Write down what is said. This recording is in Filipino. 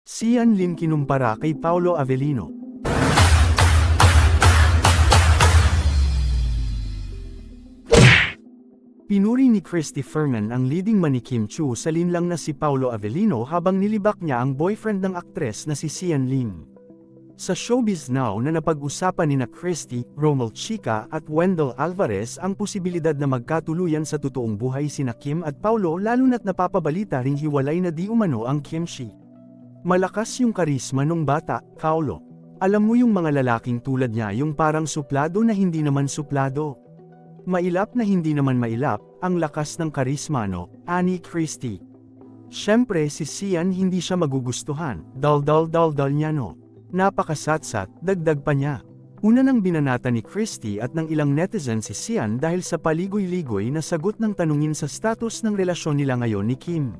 Sian Lim kinumpara kay Paolo Avellino. Pinuri ni Christy Fermin ang leading man ni Kim Chiu sa linlang na si Paolo Avellino habang nilibak niya ang boyfriend ng aktres na si Sian Lim. Sa Showbiz Now na napag-usapan ni Christy, Romel Chica at Wendell Alvarez ang posibilidad na magkatuluyan sa totoong buhay sina Kim at Paolo lalo na't napapabalita ring hiwalay na di umano ang Kimchi. Malakas yung karisma nung bata, Paolo. Alam mo yung mga lalaking tulad niya yung parang suplado na hindi naman suplado. Mailap na hindi naman mailap, ang lakas ng karisma no, ani Christy. Siyempre si Sian hindi siya magugustuhan, dal niya no. Napakasatsat, dagdag pa niya. Una nang binanata ni Christy at ng ilang netizen si Sian dahil sa paligoy-ligoy na sagot ng tanungin sa status ng relasyon nila ngayon ni Kim.